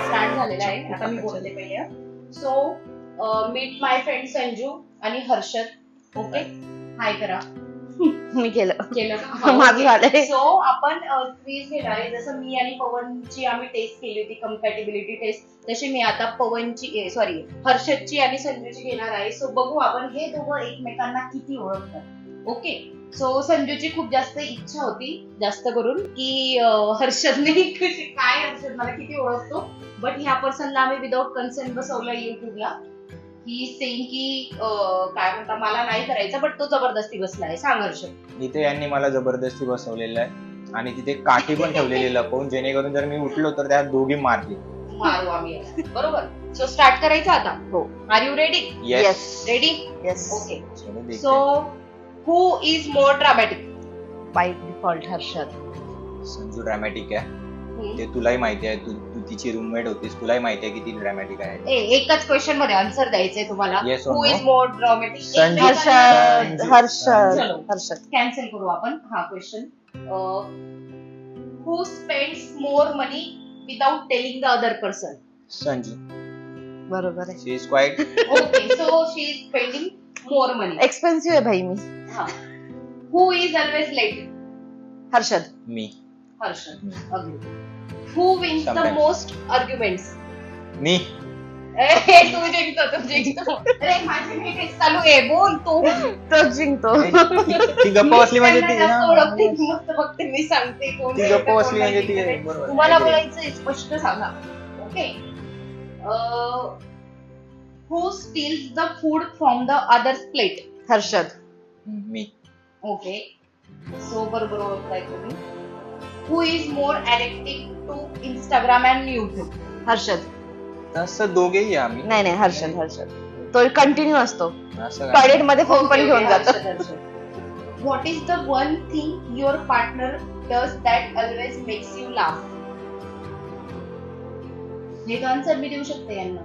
Start झालेला आहे. आता मी बोलते पहिले. सो मीट माय फ्रेंड संजू आणि हर्षद. ओके, हाय करा. मी केलं माझं झालंय. सो आपण क्विज घेणार आहे. जसं मी आणि पवनची आम्ही टेस्ट केली होती, कम्पॅटिबिलिटी टेस्ट, तशी मी आता पवनची हर्षदची आणि संजूची घेणार आहे. सो बघू आपण हे दोघं एकमेकांना किती ओळखतात. ओके, सो संजूची खूप जास्त इच्छा होती, जास्त करून, की हर्षदने काय हर्षद मला किती ओळखतो, बट ह्या पर्सनला आम्ही विदाउट कन्सेंट बसवलं युट्यूबला. ही सेइंग की काय म्हणता, मला नाही करायचं, बट तो जबरदस्ती बसलाय. सांग हर्षद. इथे यांनी मला जबरदस्ती बसवलेलं आहे आणि तिथे काठी पण ठेवलेली लपवून, जेणेकरून जर मी उठलो तर त्या दोघी मारतील. मारू आम्ही, बरोबर. सो स्टार्ट करायचं आता. हो. Are you ready? Yes. Ready? Yes. Okay. चलो so who is more dramatic? By default Harshad. Sanju dramatic आहे, ते तुलाही माहिती आहे. तू तिची रूममेट होतीस, तुलाही माहिती आहे किती ड्रॅमॅटिक आहे. एकच क्वेश्चन मध्ये आन्सर द्यायचंय तुम्हाला. Yes or who no? Is more dramatic? Sanju. Harshad. Harshad. चलो. हर्षद. कॅन्सल करू आपण हा question. Who spends more money without telling the other person? Sanju. बरोबर आहे. She is quite. Okay, so she is spending more money. Expensive आहे भाई मी. Who is always late? Harshad. मी. हर्षद. अगदी. Who wins the Sometimes. most arguments? मी. तू जिंकतो. अरे माझी मीटिंग चालू आहे, बोल तू. तो जिंकतो. ती गप्प बसली म्हणजे ती जास्त ओळखते, मस्त बघते, मी सांगते कोण ती गप्प कोण बसली म्हणजे ती जिंकते. बरोबर. तुम्हाला बोलायचं स्पष्ट सांगा. Okay. Who steals the food from the other's plate? Harshad. Me. Okay, so बरोबर ओळखताय तुम्ही. Who is more addicted to Instagram and YouTube? Harshad. तसं दोघेही आहे आम्ही. नाही हर्षद. हर्षद तो कंटिन्यू असतो. असं टॉयलेट मध्ये फोन पण Okay, घेऊन okay, जातो. Harshad. What is the one thing your partner does that always makes you laugh? हे आन्सर मी देऊ शकते यांना.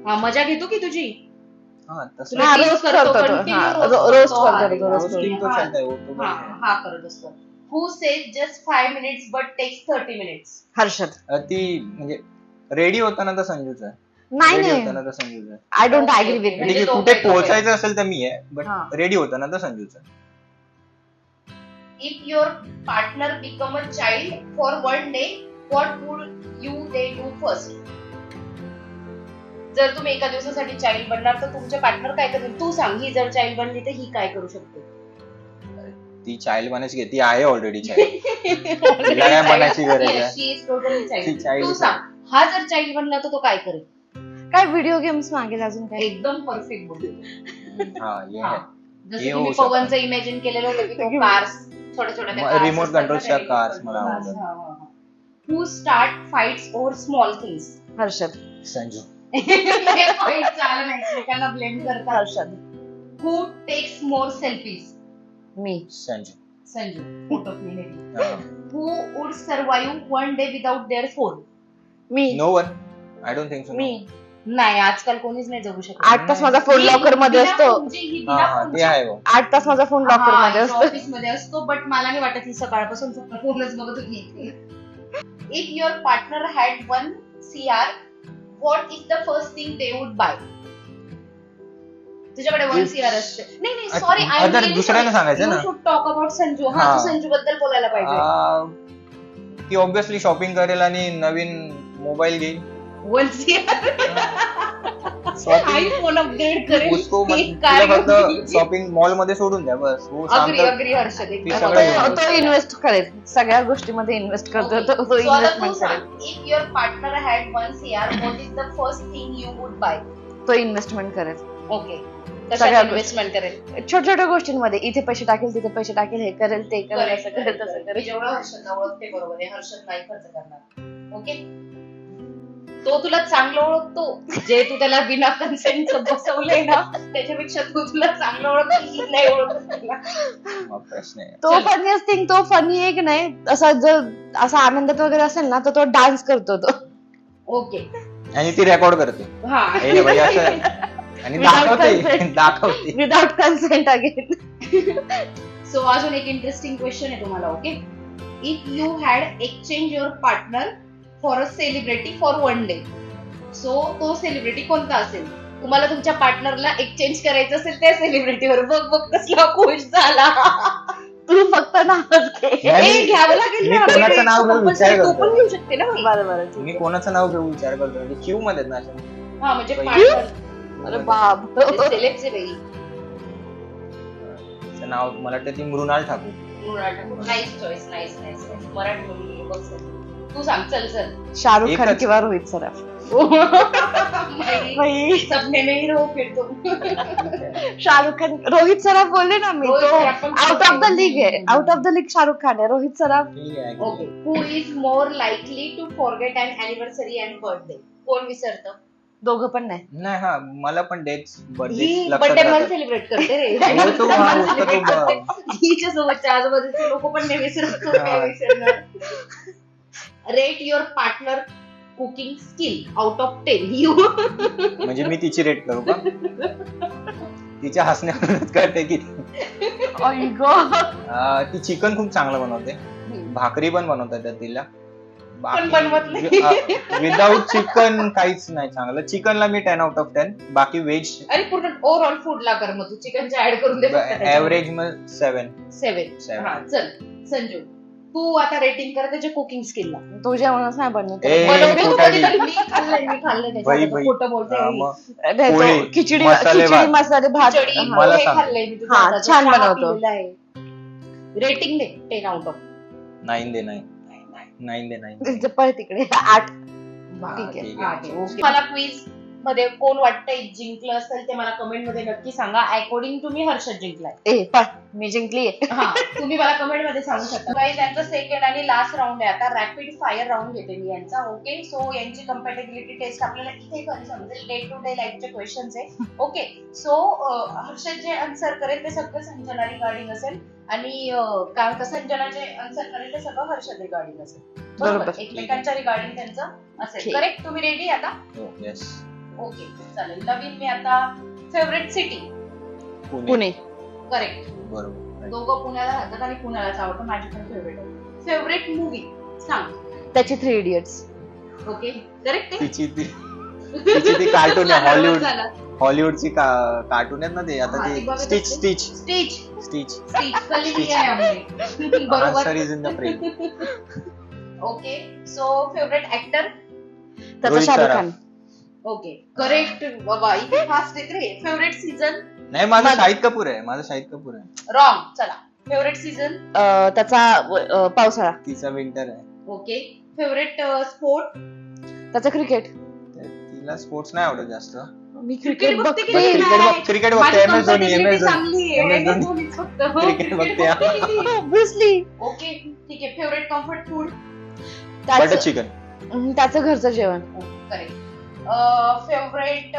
हा, मजा घेतो की तुझी? हा, तसं तुला tease रोस्ट करतो, करतो तो. continue हा, roast रोस्ट करतो. करतो तो, हा, रोस्ट रोस्टिंग तो हा, चलता है, वो तो हा, बढ़िया है. हा करत असतो. Who says just 5 minutes but takes 30 minutes? Harshad. ती म्हणजे रेडी होताना तर संजूच आहे. नाही रेडी नाही होताना तर संजूच आहे. आय डोंट अग्री विथ म्हणजे ठीक आहे, तो कुठे काय पोहोचायचं असेल तर मी आहे, बट हा. रेडी होताना तर संजूच आहे. If your partner become a child for one day, what would you they do first? जर तुम्ही एका दिवसासाठी चाइल्ड बनणार तर तुमचे पार्टनर काय करतील? तू सांग. ही जर चाइल्ड बनली तर ही काय करू शकते? ती चाइल्ड बनायची घे, ती आहे ऑलरेडी चाइल्ड. तिला काय बनायची गरज आहे? She is totally ती child. child तू आहे. सांग. हा जर चाइल्ड बनला तर तो काय करेल? काय व्हिडिओ गेम्स मागेल अजून काय? एकदम परफेक्ट बोलतो. हा, ये हा. आहे. जसं हे की मी होऊ शकतं. पवनचं इमॅजिन केलेलं होतं की तो कार्स, छोट्या छोट्या त्या मग cars remote असतात ना, controlच्या त्या cars remote मला control आवडतात. cars. हा, हा, हा. Who start fights over small things? Harshad. Sanju. Fights चालू नाही, एकमेकांना ब्लेम करतात. Harshad. Who takes more selfies? मी. संजू. संजू. Photo clinic. हा. Who would survive one day without their phone? मी. No one. I don't think so. मी. नाही, आजकाल कोणीच नाही जगू शकत. 8 तास माझा फोन लॉकर मध्ये असतो. हा हा, ते आहे हो. 8 तास माझा फोन लॉकर मध्ये असतो. ऑफिस मध्ये असतो, बट मला नाही वाटत ही सकाळपासून फक्त फोनच बघत होती. If your partner had 1 CR, what is the first thing they would buy? तुझ्याकडे 1 CR असते. नाही सॉरी, आय आता दुसऱ्याने सांगायचं ना. Should talk about Sanju. हा, हा. तू संजू बद्दल बोलायला पाहिजे. ती ऑब्विसली शॉपिंग करेल आणि नवीन मोबाईल घेईल. 1 CR. आई फोन अपग्रेड करेल. उसको एक तिला कार फक्त घेईल. शॉपिंग मॉल मध्ये सोडून द्या बस. वो अग्री शांत. अग्री हर्षद, ती एकदम सगळं अग्री. घेऊन. तो इन्व्हेस्ट करेल. सगळ्या गोष्टीमध्ये इन्व्हेस्ट करतो तो. तो इन्व्हेस्टमेंट करेल. If your partner had 1 CR, what is the first thing you would buy? तो इन्व्हेस्टमेंट करेल. ओके, सगळ्या कशात इन्व्हेस्टमेंट करेल? छोट्या छोट्या गोष्टींमध्ये इथे पैसे टाकेल, तिथे पैसे टाकेल, हे करेल, ते करेल, असं करेल, तसं मी करेल. जेवढं हर्षदला ओळखते बरोबर आहे, हर्षद नाही खर्च करणार. ओके, तो तुला चांगलं ओळखतो. जे तू त्याला बिना कन्सेंटचं बसवलंय ना, त्याच्यापेक्षा तू तुला चांगलं ओळखतो, ही नाही ओळखत त्याला. मग प्रश्न आहे. तो फनीस्ट थिंग, तो फनी आहे की नाही, असा जर असा आनंदात वगैरे असेल ना तर तो डान्स करतो तो. ओके, आणि ती रेकॉर्ड करते. हा. हे भाई असं आणि Without दाखवते consent. दाखवते. Without consent again. सो अजून एक इंटरेस्टिंग क्वेश्चन आहे तुम्हाला. Okay, if you had exchange your partner for a celebrity for 1 day, so तो सेलिब्रिटी कोणता असेल? तुम्हाला तुमच्या पार्टनरला एक्सचेंज करायचं असेल त्या सेलिब्रिटीवर. बघ बघ कसला खुश झाला. तू फक्त नावच घे. हे घ्यावं लागेल मी ना. कोणाचं नाव घेऊ विचार तू पण करतोय. घेऊ शकते ना बाई. बरं ठीक मी आहे. कोणाचं नाव घेऊ विचार करतो, म्हणजे क्यू मध्ये ना अशा. हा म्हणजे बाई. पार्टनर अरे बाप. सेलेब्स आहे बाई. तिचं नाव मला वाटतं ती Mrunal Thakur. Nice choice, nice nice. Marathi मुलगी बघ सर. तू सांग, चल चल. शाहरुख खान एकच. किंवा रोहित सराफ. बाई, सपने में ही रहो फिर तुम. शाहरुख खान, रोहित सराफ बोलले ना मी. रोहित तो सराफ पण आउट ऑफ द लीग आहे. Out of the league Shahrukh Khan आहे. रोहित सराफ. ठीक आहे, okay, who is more likely to forget an anniversary and birthday? कोण विसरतं? दोघं पण नाही. नाही हा मला पण डेट्स बर्थडे ही लक्षात बर्थडे मला राहतात. सेलिब्रेट करते रे. हो, तो हा, मला उसका तो celebrate करते. हिच्या सोबतच्या आजूबाजूचे लोक पण नाही विसरत. तो काय विसरणार? Rate your partner cooking skill out of 10. You म्हणजे मी तिची रेट करू का? तिच्या हसण्यावरूनच कळते की आई गं. ती चिकन खूप चांगलं बनवते, भाकरी पण बनवतात त्या तिला. पण बनवत नाही. विदाऊट चिकन काहीच नाही चांगलं. चिकनला मी 10 आउट ऑफ 10. बाकी व्हेज अरे पूर्ण ओव्हरऑल फूडला कर मग तू चिकनच्या ऍड करून दे फक्त त्याच्यामध्ये. ऍव्हरेज मग 7. 7. हा चल संजू, तू आता रेटिंग कर त्याच्या कुकिंग स्किलला. तो जेवणच नाही बनवत. ए, बनवते तू खोटारडी. कधीतरी. मी खाल्लंय बाई, त्याच्यामध्ये. बाई. खोटं बोलते. मग नाही, तो पोळी, खिचडी मसाले भात. मसाले भात. खिचडी, हा. मला पोहे सांग. खाल्लंय मी तुझ्या हा, हाताचं. छान चहा बनवतो. पिलेला आहे. Rating they 10 out of. 9 दे 9. 9 दे 9. तिचं पळ तिकडे 8. ठीक आहे. आहे. मला क्विज मध्ये कोण वाटतंय जिंकलं असेल ते मला कमेंट मध्ये नक्की सांगा. अकॉर्डिंग टू मी हर्षद जिंकलाय. ए पळ, मी जिंकली. हा, तुम्ही मला कमेंट मध्ये सांगू शकता. काही त्यांचा सेकंड आणि लास्ट राऊंड आहे आता. रॅपिड फायर राऊंड घेते मी यांचा. ओके, सो यांची कम्पॅटेबिलिटी टेस्ट आपल्याला इथे कधी समजेल. डे टू डे लाईफचे क्वेश्चन्स आहे. ओके, सो हर्षद जे आन्सर करेल ते सगळं संजना रिगार्डिंग असेल आणि काय म्हणतात संजना जे आन्सर करेल ते सगळं हर्षद रिगार्डिंग असेल. बरोबर, बरोबर. एकमेकांच्या रिगार्डिंग त्यांचं असेल. ठीक. करेक्ट? तुम्ही रेडी आता? हो, yes. ओके चालेल. नवीन मी आता फेवरेट सिटी. पुणे. करेक्ट. बरोबर. दोघं पुण्याला राहतात आणि पुण्यालाच आवडतं. माझी पण फेवरेट आहे. फेवरेट मूवी सांग. त्याची 3 इडियट्स. ओके करेक्ट आहे. तिची ती कार्टून आहे हॉलिवूड. झाला. हॉलिवूडची कार्टून आहेत ना ते. आता हा, ती ते बघत स्टिच असते. स्टिच स्टीच स्टिच स्टीच कली मी आहे आम्ही. बरोबर. Answer is in the frame. Okay, so favourite actor. त्याचा रोहित शाहरुख सराफ. खान. Okay correct. बाबा इथे फास्ट आहेत रे. Favourite season. नाही माझा शाहिद कपूर आहे. माझा शाहिद कपूर आहे. रॉंग. चला, फेवरेट सीझन. त्याचा पावसाळा. तिचा विंटर आहे. Okay, favourite sport. त्याचा क्रिकेट. तिला स्पोर्ट्स नाही आवडत जास्त. मी क्रिकेट क्रिकेट बघते की बघते. नाही? क्रिकेट बघते. M S Dhoni. चांगली आहे. MS धोनी. धोनीच फक्त. क्रिकेट बघते. Obviously. ओके ठीक आहे. Favourite comfort food. Butter chicken. त्याचं घरचं जेवण. Correct. Favourite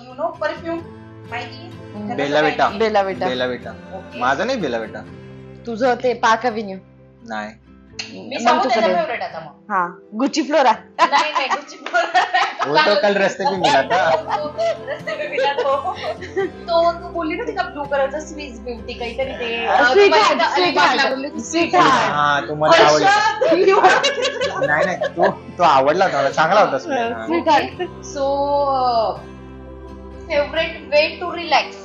you know perfume. माहिती? बेला विटा. बेला विटा. बेला विटा. ओके. माझं नाही बेला विटा. तुझं ते पार्क अव्हेन्यू. नाही. मी मग सांगू तुझं त्याचा दे. फेवरेट आता मग. हा, गुच्ची फ्लोरा. नाही नाही गुच्ची वो तो कल रस्ते पे मिला था. रस्ते पे मिला तो तू बोलली ना तिला ब्लू कलरचा स्विस ब्युटी काहीतरी ते Sweet तुम्हाला Heart, एकदा Sweet अलिबागला Heart. बोलली होती. Sweet Heart. हा तो मला आवडला. नाही तो आवडला होता मला. चांगला होता smell. Sweet Heart. So favourite way to relax.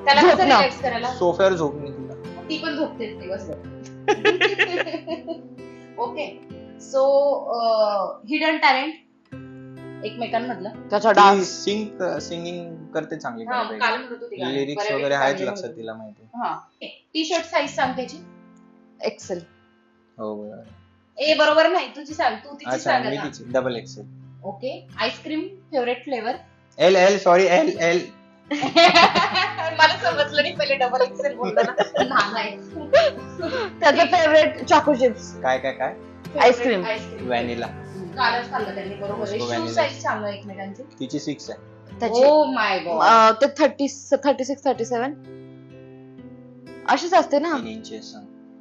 त्याला कसं झोपणं. रिलॅक्स करायला? सोफ्यावर झोपणे तुला. ती पण झोपते दिवसभर. ओके, सो हिडन टॅलेंट एकमेकांमधलं. त्याचा डान्स. सिंगिंग करते चांगली. हा, काल म्हणत होती गाणं. लिरिक्स बऱ्यापैकी वगैरे आहेत चांगली लक्षात म्हणत तिला माहिती. होती. हा, टी शर्ट साईज सांग त्याची. एक्सेल. हो बरोबर. ए बरोबर नाही, तुझी सांग. तू तिची अच्छा सांग मी आता. तिची double XL. Okay, ice cream favourite flavour. L sorry L. मला समजलं नाही पहिले डबल एक्सेल बोलताना. नाही. त्याचा फेवरेट चॉको चिप्स. काय आईस्क्रीम. व्हॅनिला. कालच खाल्लं त्यांनी. बरोबर आहे. उसको शू vanilla. साईज सांग एकमेकांची. तिची 6 आहे. त्याची ओ माय गॉड. ते 36 37 अशीच असते ना. 3 इंचेस.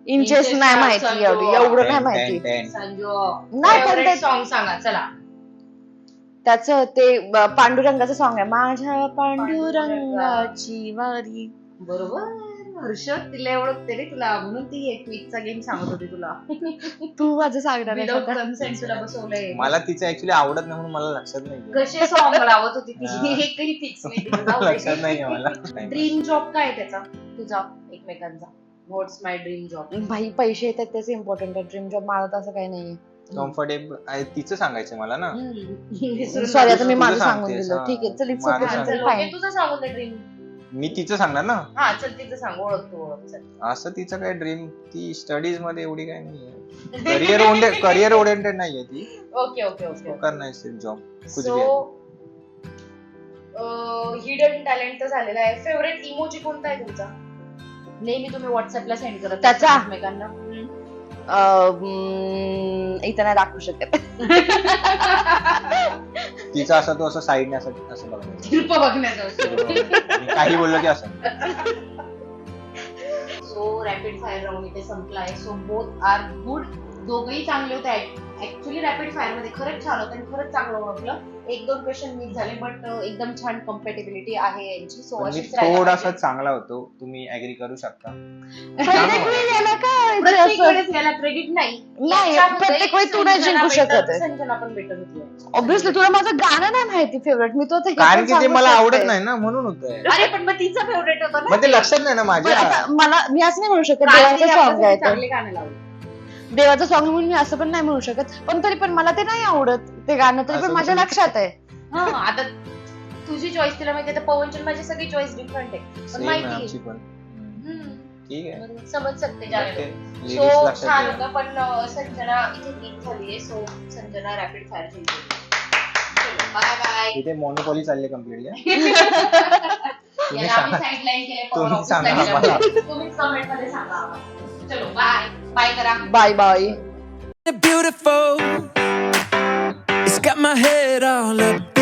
इंचेस नाही माहिती एवढं नाही माहिती. 10. संजो नाही, पण फेवरेट ते- सॉन्ग सांगा चला. त्याचं ते पांडुरंगाचं सॉन्ग आहे. माझ्या पांडुरंगाची वारी. बरोबर. हर्षद तिला एवढं तरी तुला म्हणून ती एक क्विजचा गेम सांगत होती तुला. तू माझं सांगणार आहेस विदाउट आता? कन्सेंट तुला बसवलंय. मला तिचं ऍक्च्युली आवडत नाही म्हणून मला लक्षात नाही कसे सॉन्ग लावत होती ती हा. एकही फिक्स लक्षात नाही. नाहीये मला. ड्रीम जॉब काय आहे त्याचा तुझा एकमेकांचा? व्हॉट्स माय ड्रीम जॉब? भाई पैसे येतात त्याचे इम्पॉर्टंट आहे. ड्रीम जॉब मला तसं काही नाहीये. कम्फर्टेबल तिचं सांगायचं मला ना. सॉरी आता मी तुझं माझं सांगून सांगतेस, दिलं. हा. ठीक आहे चल इट्स माझं ओके सांग. फाईन. तुझं सांगून दे ड्रीम. मी तिचं सांगणार ना. हा चल तिचं सांग. ओळख चल. असं तिचं काय ड्रीम, ती स्टडीज मध्ये एवढी काय नाहीये. करिअर ओरिएंटेड नाहीये ती. Okay okay okay. करणार जॉब कुछ सो भी. हिडन टॅलेंट तर झालेला आहे. फेवरेट इमोजी कोणता आहे तुमचा? नेहमी तुम्ही व्हॉट्सअपला सेंड करत त्याचा? असता एकमेकांना. इथं नाही दाखवू शकत. तिचं असं तो असं साईडने असं बघायचं. शिल्प बघण्याचं असतं. मी काही बोललो की असं. सो रॅपिड फायर राऊंड इथे संपलाय. So both are good. दोघंही चांगले होते. ऍक्च्युली रॅपिड फायर मध्ये खरंच छान होतं आणि खरंच चांगलं ओळखलं. 1-2 क्वेश्चन मिस झाले बट एकदम छान कम्पॅटिबिलिटी आहे यांची. सो पण मी अशीच राहायला थोडासा पाहिजे. चांगला होतो, तुम्ही ऍग्री करू शकता. प्रत्येक वेळी याला काय प्रत्येक असं- वेळेस याला क्रेडिट नाही. नाही, याच्यामध्ये प्रत्येक वेळी तू नाही संजना जिंकू शकत better, आहे. संजना पण बेटर होती. ऑब्विसली तुला माझं गाणं नाही माहिती फेवरेट. मी तो आता हे कारण पण की ते सांगू मला शकते. आवडत नाही ना म्हणून होतंय. अरे पण मग तिचं फेवरेट होतं ना. मग ते लक्षात नाही ना पण माझ्या. आता मला मी असं नाही म्हणू शकत काल देवाचं तिने सॉन्ग आपल्यासाठी आहे ते. चांगले गाणं लावलं. देवाचं सॉन्ग म्हणून मी असं पण नाही म्हणू शकत. पण तरी पण मला ते नाही आवडत ते गाणं. तरी असं पण माझ्या तुम्ही- लक्षात आहे. हा आता तुझी चॉईस तिला माहिती आहे. पवनची माझी सगळी चॉईस डिफरंट आहे. पण Same माहिती आहे आहे. आमची पण. ठीक आहे. बरोबर. समज सकते जाने दो. Ladies सो लक्षात छान ठेवा. होतं पण संजना इथे लीड झालीये. सो संजना रॅपिड फायर जिंकली. Bye bye. इथे मोनोपॉली चालली कम्प्लिटली. याला आम्ही साईडलाईन केले. पवन तुम्ही ऑफिसला सांगा गेल्यामुळे. आम्हाला. तुम्हीच कमेंट मध्ये सांगा आम्हाला. चलो बाय बाय करा. Bye bye. Beautiful. It's got my head all up